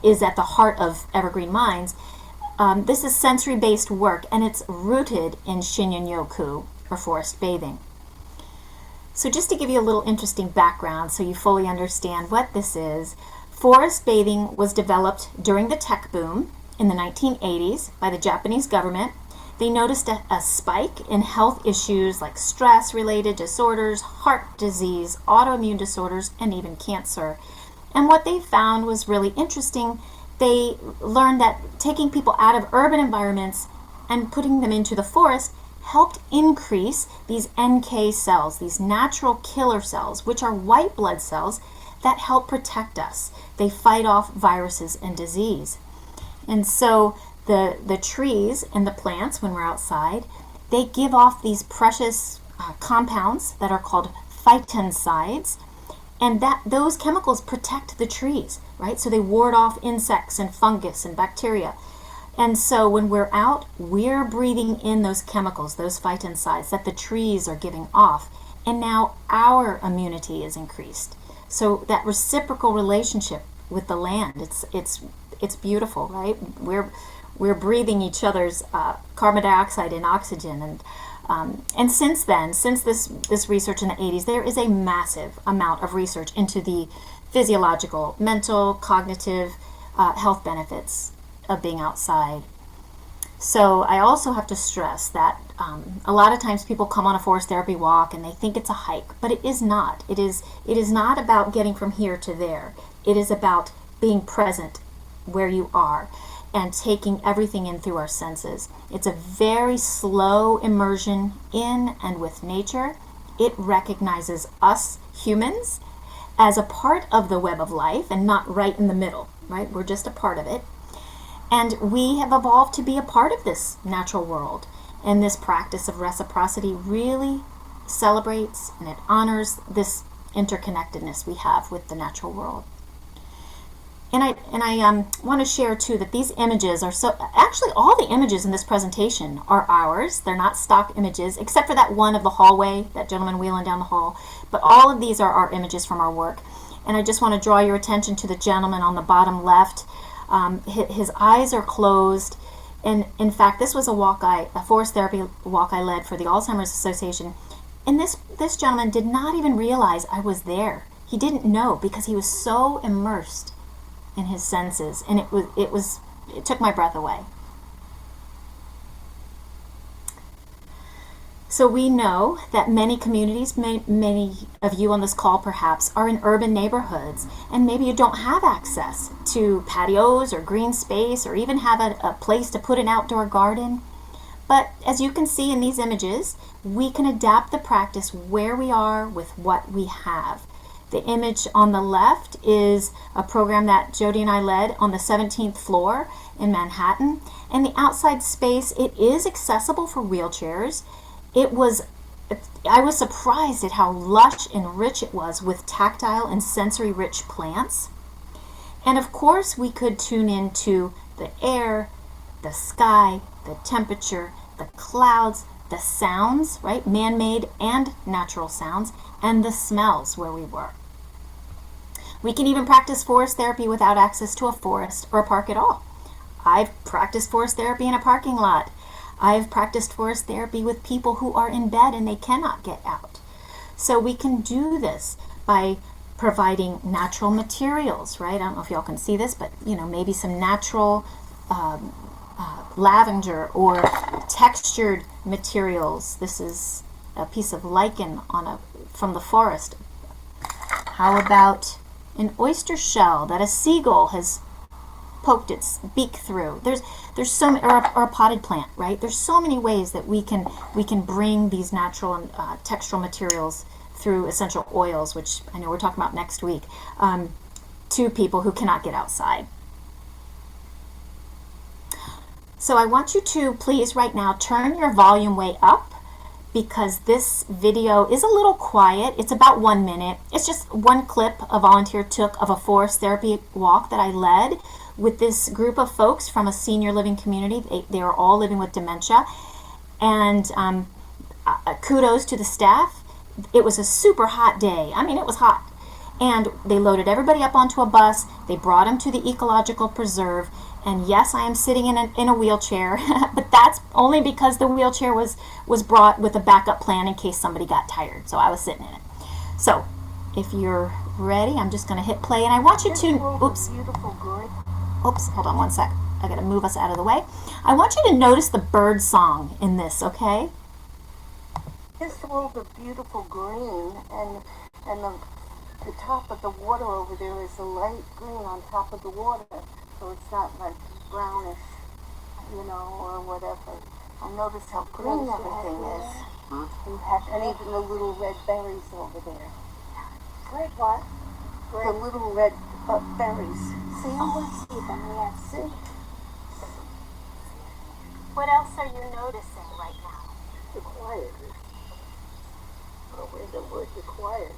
is at the heart of Evergreen Minds, this is sensory-based work, and it's rooted in shinrin-yoku, or forest bathing. So just to give you a little interesting background so you fully understand what this is, forest bathing was developed during the tech boom in the 1980s by the Japanese government. They noticed a spike in health issues like stress-related disorders, heart disease, autoimmune disorders, and even cancer. And what they found was really interesting. They learned that taking people out of urban environments and putting them into the forest helped increase these NK cells, these natural killer cells, which are white blood cells that help protect us. They fight off viruses and disease. And so the trees and the plants, when we're outside, they give off these precious compounds that are called phytoncides, and that those chemicals protect the trees, right? So they ward off insects and fungus and bacteria. And so when we're out, we're breathing in those chemicals, those phytoncides that the trees are giving off. And now our immunity is increased. So that reciprocal relationship with the land, it's beautiful, right? We're breathing each other's carbon dioxide and oxygen, and since then, since this research in the 80s, there is a massive amount of research into the physiological, mental, cognitive health benefits of being outside. So I also have to stress that a lot of times people come on a forest therapy walk and they think it's a hike, but it is not. It is not about getting from here to there. It is about being present where you are and taking everything in through our senses. It's a very slow immersion in and with nature. It recognizes us humans as a part of the web of life and not right in the middle, right? We're just a part of it. And we have evolved to be a part of this natural world. And this practice of reciprocity really celebrates and it honors this interconnectedness we have with the natural world. And I want to share too that these images are actually all the images in this presentation are ours. They're not stock images, except for that one of the hallway, that gentleman wheeling down the hall. But all of these are our images from our work. And I just want to draw your attention to the gentleman on the bottom left. His eyes are closed. And in fact, this was a forest therapy walk I led for the Alzheimer's Association. And this gentleman did not even realize I was there. He didn't know because he was so immersed in his senses, and it took my breath away. So we know that many communities, many of you on this call perhaps, are in urban neighborhoods, and maybe you don't have access to patios or green space or even have a place to put an outdoor garden. But as you can see in these images, we can adapt the practice where we are with what we have. The image on the left is a program that Jodie and I led on the 17th floor in Manhattan. And the outside space, it is accessible for wheelchairs. I was surprised at how lush and rich it was with tactile and sensory rich plants. And of course, we could tune into the air, the sky, the temperature, the clouds, the sounds, right? Man-made and natural sounds, and the smells where we were. We can even practice forest therapy without access to a forest or a park at all. I've practiced forest therapy in a parking lot. I've practiced forest therapy with people who are in bed and they cannot get out. So we can do this by providing natural materials, right? I don't know if y'all can see this, but maybe some natural lavender or textured materials. This is a piece of lichen from the forest. How about an oyster shell that a seagull has poked its beak through? There's so many, or a potted plant, right? There's so many ways that we can bring these natural and textural materials through essential oils, which I know we're talking about next week, to people who cannot get outside. So I want you to please right now turn your volume way up, because this video is a little quiet. It's about 1 minute. It's just one clip a volunteer took of a forest therapy walk that I led with this group of folks from a senior living community. They are all living with dementia. And kudos to the staff. It was a super hot day. I mean, it was hot. And they loaded everybody up onto a bus. They brought them to the ecological preserve. And yes, I am sitting in a wheelchair, but that's only because the wheelchair was brought with a backup plan in case somebody got tired. So I was sitting in it. So if you're ready, I'm just going to hit play, and I want you to, oops, hold on one sec. I got to move us out of the way. I want you to notice the bird song in this, okay? This world of beautiful green, and the top of the water over there is a light green on top of the water. So it's not like brownish, or whatever. I notice how green everything is. And even the little red berries over there. Red what? The little red berries. See? Oh, I see them, yes. See? What else are you noticing right now? The quiet. Oh, where's the word the quiet?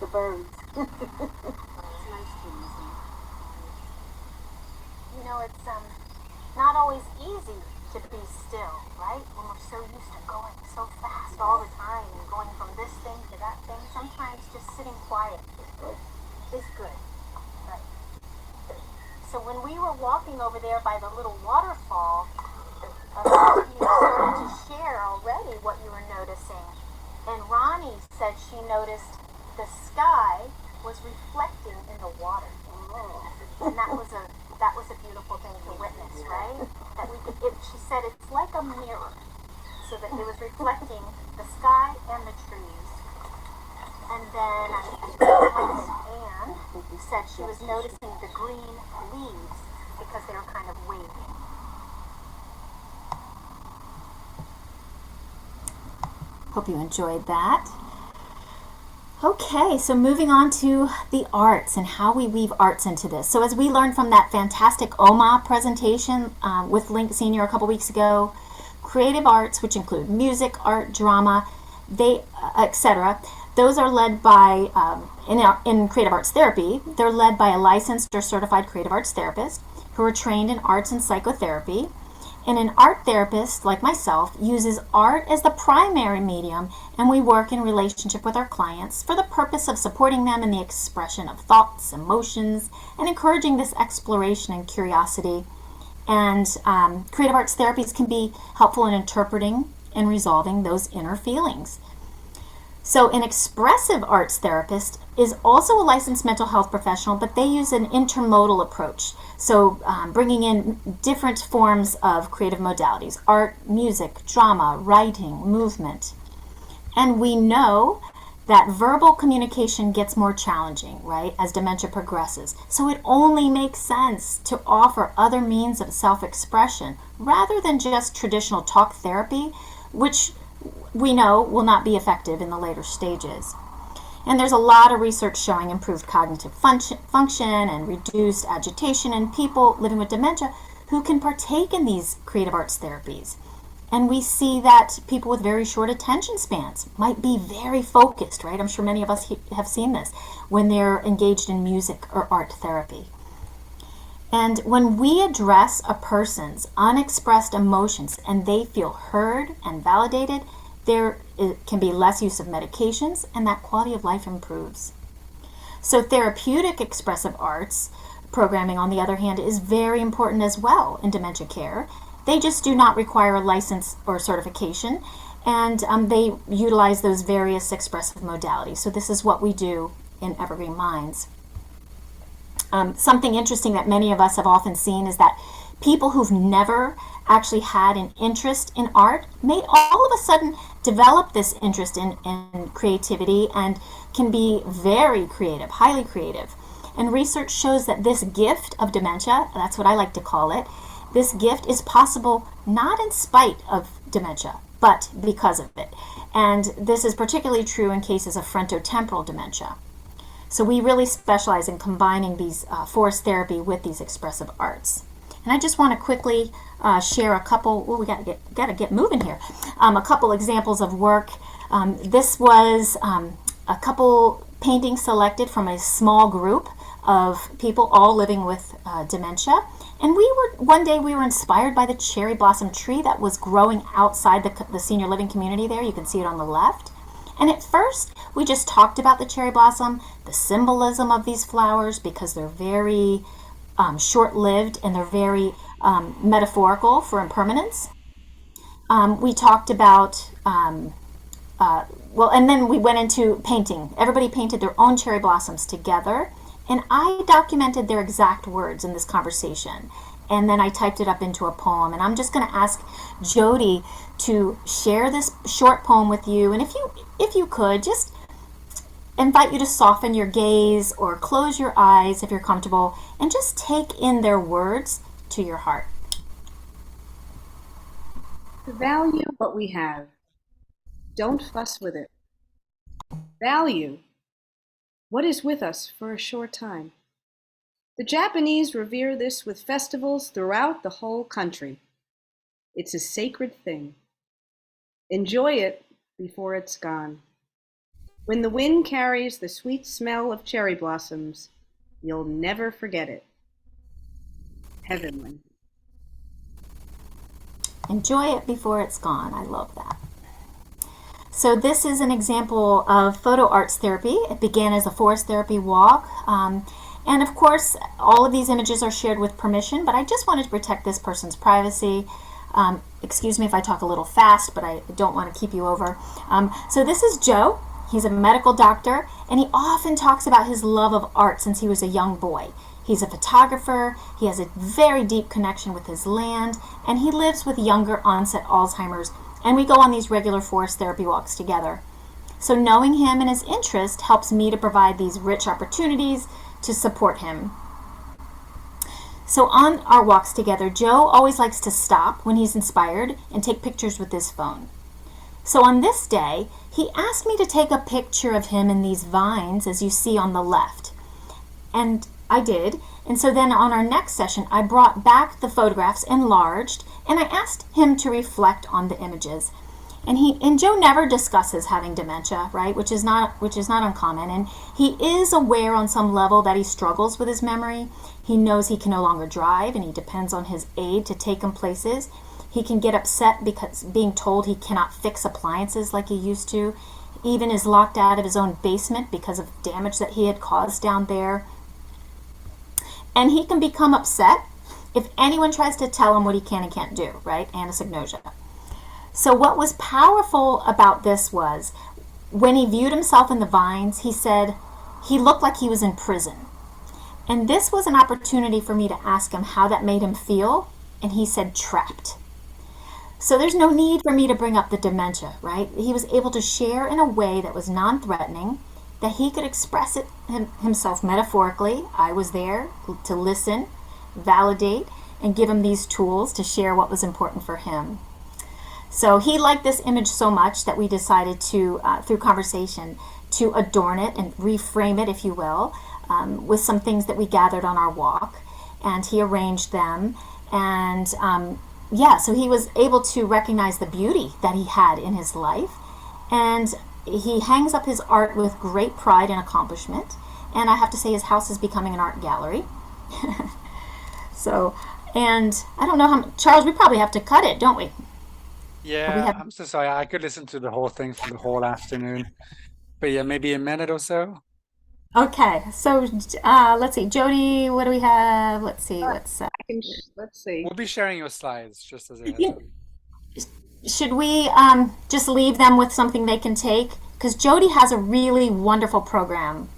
The birds. It's nice to listen. You know, it's not always easy to be still, right? When we're so used to going so fast all the time and going from this thing to that thing, sometimes just sitting quiet is good. Right. So when we were walking over there by the little waterfall, you started to share already what you were noticing. And Ronnie said she noticed the sky was reflecting in the water. And that was a beautiful thing to witness, right? That she said it's like a mirror, so that it was reflecting the sky and the trees. And then Anne said she was noticing the green leaves because they were kind of waving. Hope you enjoyed that. Okay, so moving on to the arts and how we weave arts into this. So as we learned from that fantastic OMA presentation with Link Senior a couple weeks ago, creative arts, which include music, art, drama, etc., those are led by, in creative arts therapy, they're led by a licensed or certified creative arts therapist who are trained in arts and psychotherapy. And an art therapist, like myself, uses art as the primary medium, and we work in relationship with our clients for the purpose of supporting them in the expression of thoughts, emotions, and encouraging this exploration and curiosity. And creative arts therapies can be helpful in interpreting and resolving those inner feelings. So an expressive arts therapist is also a licensed mental health professional, but they use an intermodal approach. So bringing in different forms of creative modalities: art, music, drama, writing, movement. And we know that verbal communication gets more challenging, right, as dementia progresses. So it only makes sense to offer other means of self-expression rather than just traditional talk therapy, which we know will not be effective in the later stages. And there's a lot of research showing improved cognitive function and reduced agitation in people living with dementia who can partake in these creative arts therapies. And we see that people with very short attention spans might be very focused, right? I'm sure many of us have seen this when they're engaged in music or art therapy. And when we address a person's unexpressed emotions and they feel heard and validated, there can be less use of medications, and that quality of life improves. So therapeutic expressive arts programming, on the other hand, is very important as well in dementia care. They just do not require a license or certification, and they utilize those various expressive modalities. So this is what we do in Evergreen Minds. Something interesting that many of us have often seen is that people who've never actually had an interest in art may all of a sudden develop this interest in creativity and can be very creative, highly creative. And research shows that this gift of dementia, that's what I like to call it, this gift is possible not in spite of dementia, but because of it. And this is particularly true in cases of frontotemporal dementia. So we really specialize in combining these forest therapy with these expressive arts. And I just want to quickly share a couple. Well, we got to get moving here. A couple examples of work. This was a couple paintings selected from a small group of people all living with dementia. And one day we were inspired by the cherry blossom tree that was growing outside the senior living community there. You can see it on the left. And at first, we just talked about the cherry blossom, the symbolism of these flowers, because they're very short-lived and they're very metaphorical for impermanence. We talked about, and then we went into painting. Everybody painted their own cherry blossoms together, and I documented their exact words in this conversation. And then I typed it up into a poem. And I'm just going to ask Jodie to share this short poem with you. And if you could, just invite you to soften your gaze or close your eyes if you're comfortable and just take in their words to your heart. Value what we have. Don't fuss with it. Value what is with us for a short time. The Japanese revere this with festivals throughout the whole country. It's a sacred thing. Enjoy it before it's gone. When the wind carries the sweet smell of cherry blossoms, you'll never forget it. Heavenly. Enjoy it before it's gone. I love that. So this is an example of photo arts therapy. It began as a forest therapy walk. And of course, all of these images are shared with permission, but I just wanted to protect this person's privacy. Excuse me if I talk a little fast, but I don't want to keep you over. So this is Joe. He's a medical doctor, and he often talks about his love of art since he was a young boy. He's a photographer, he has a very deep connection with his land, and he lives with younger onset Alzheimer's, and we go on these regular forest therapy walks together. So knowing him and his interest helps me to provide these rich opportunities to support him. So on our walks together, Joe always likes to stop when he's inspired and take pictures with his phone. So on this day, he asked me to take a picture of him in these vines, as you see on the left. And I did. And so then on our next session, I brought back the photographs enlarged, and I asked him to reflect on the images. And Joe never discusses having dementia, right? Which is not uncommon. And he is aware on some level that he struggles with his memory. He knows he can no longer drive, and he depends on his aide to take him places. He can get upset because being told he cannot fix appliances like he used to. Even is locked out of his own basement because of damage that he had caused down there. And he can become upset if anyone tries to tell him what he can and can't do, right? Anosognosia. So what was powerful about this was when he viewed himself in the vines, he said he looked like he was in prison. And this was an opportunity for me to ask him how that made him feel, and he said trapped. So there's no need for me to bring up the dementia, right? He was able to share in a way that was non-threatening, that he could express it himself metaphorically. I was there to listen, validate, and give him these tools to share what was important for him. So he liked this image so much that we decided to, through conversation, to adorn it and reframe it, if you will, with some things that we gathered on our walk. And he arranged them. And so he was able to recognize the beauty that he had in his life. And he hangs up his art with great pride and accomplishment. And I have to say his house is becoming an art gallery. And I don't know how, Charles, we probably have to cut it, don't we? Yeah, I'm so sorry. I could listen to the whole thing for the whole afternoon. But yeah, maybe a minute or so. Okay, so let's see, Jodie, what do we have? Let's see, let's see. We'll be sharing your slides just as a heads up. Should we just leave them with something they can take? Because Jodie has a really wonderful program,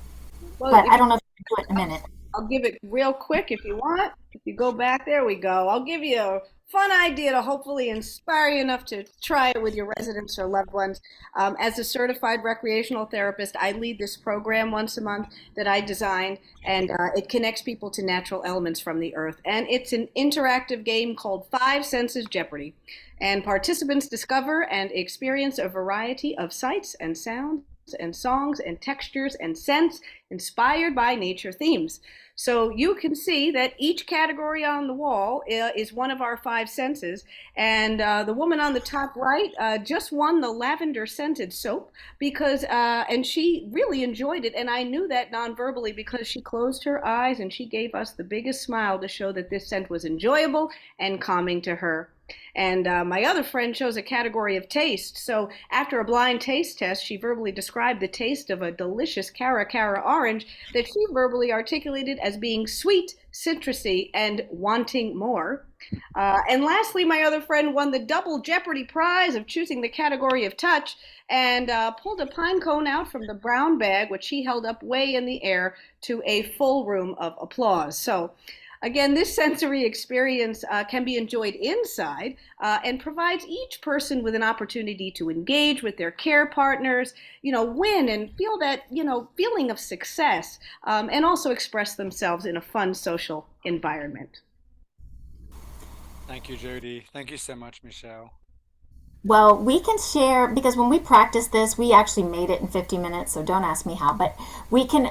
but I don't know if we can do it in a minute. I'll give it real quick if you want. If you go back, there we go. I'll give you a fun idea to hopefully inspire you enough to try it with your residents or loved ones. As a certified recreational therapist, I lead this program once a month that I designed, and it connects people to natural elements from the earth. And it's an interactive game called Five Senses Jeopardy! And participants discover and experience a variety of sights and sounds and songs and textures and scents inspired by nature themes. So you can see that each category on the wall is one of our five senses. And the woman on the top right just won the lavender scented soap because, and she really enjoyed it. And I knew that non-verbally because she closed her eyes and she gave us the biggest smile to show that this scent was enjoyable and calming to her. And my other friend chose a category of taste. So after a blind taste test, she verbally described the taste of a delicious Cara Cara orange that she verbally articulated as being sweet, citrusy, and wanting more. And lastly, my other friend won the double Jeopardy prize of choosing the category of touch and pulled a pine cone out from the brown bag, which she held up way in the air to a full room of applause. So again, this sensory experience can be enjoyed inside and provides each person with an opportunity to engage with their care partners, win and feel that, feeling of success, and also express themselves in a fun social environment. Thank you, Jodie. Thank you so much, Michelle. Well, we can share, because when we practiced this, we actually made it in 50 minutes, so don't ask me how, but we can,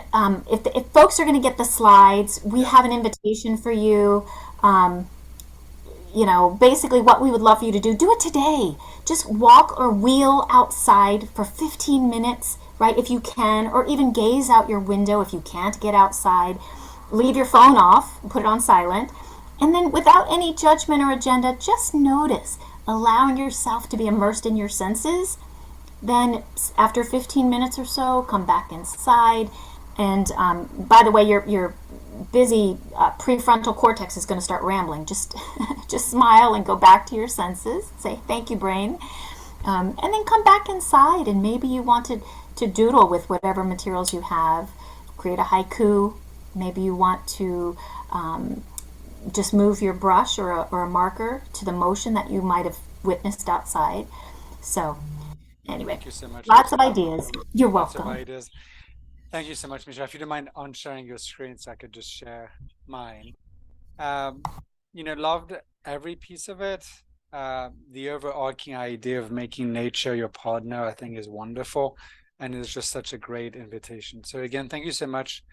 if folks are going to get the slides, we have an invitation for you. basically what we would love for you to do it today. Just walk or wheel outside for 15 minutes, right, if you can, or even gaze out your window if you can't get outside. Leave your phone off, put it on silent, and then without any judgment or agenda, just notice, allowing yourself to be immersed in your senses. Then after 15 minutes or so, come back inside. And by the way, your busy prefrontal cortex is going to start rambling. Just just smile and go back to your senses. Say thank you, brain, and then come back inside. And maybe you want to doodle with whatever materials you have. Create a haiku. Maybe you want to just move your brush or a marker to the motion that you might have witnessed outside. So anyway, thank you so much. lots of ideas. You're Lots welcome. of ideas. Thank you so much, Michelle. If you don't mind on sharing your screen so I could just share mine. Loved every piece of it. The overarching idea of making nature your partner, I think, is wonderful. And it's just such a great invitation. So again, thank you so much,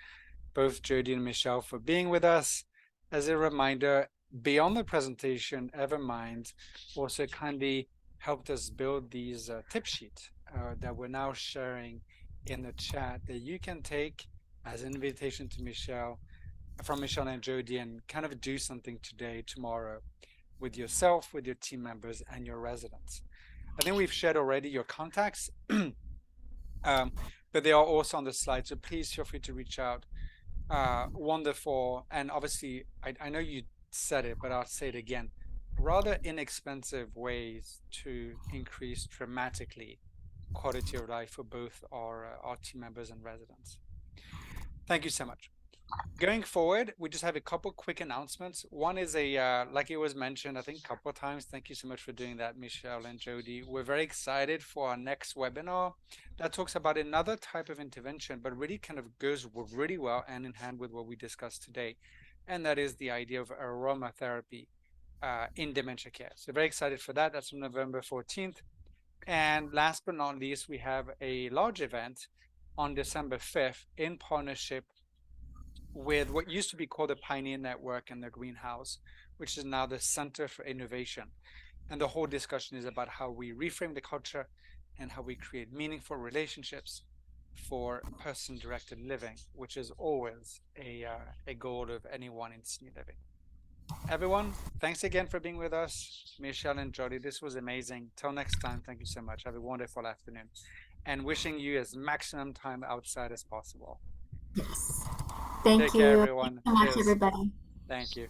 both Jodie and Michelle, for being with us. As a reminder, beyond the presentation, Evermind also kindly helped us build these tip sheets that we're now sharing in the chat that you can take as an invitation to Michelle, from Michelle and Jodie, and kind of do something today, tomorrow, with yourself, with your team members, and your residents. I think we've shared already your contacts, but they are also on the slide, so please feel free to reach out. Wonderful. And obviously, I know you said it, but I'll say it again. Rather inexpensive ways to increase dramatically quality of life for both our team members and residents. Thank you so much. Going forward, we just have a couple quick announcements. One is like it was mentioned, I think a couple of times. Thank you so much for doing that, Michelle and Jodie. We're very excited for our next webinar that talks about another type of intervention, but really kind of goes really well hand in hand with what we discussed today. And that is the idea of aromatherapy in dementia care. So very excited for that. That's on November 14th. And last but not least, we have a large event on December 5th in partnership with what used to be called the Pioneer Network and the Greenhouse, which is now the Center for Innovation. And the whole discussion is about how we reframe the culture and how we create meaningful relationships for person-directed living, which is always a goal of anyone in senior living. Everyone, thanks again for being with us. Michelle and Jodie, this was amazing. Till next time, thank you so much. Have a wonderful afternoon. And wishing you as maximum time outside as possible. Yes. Thank Take you. care, everyone. Thanks so much, Cheers. everybody. Thank you.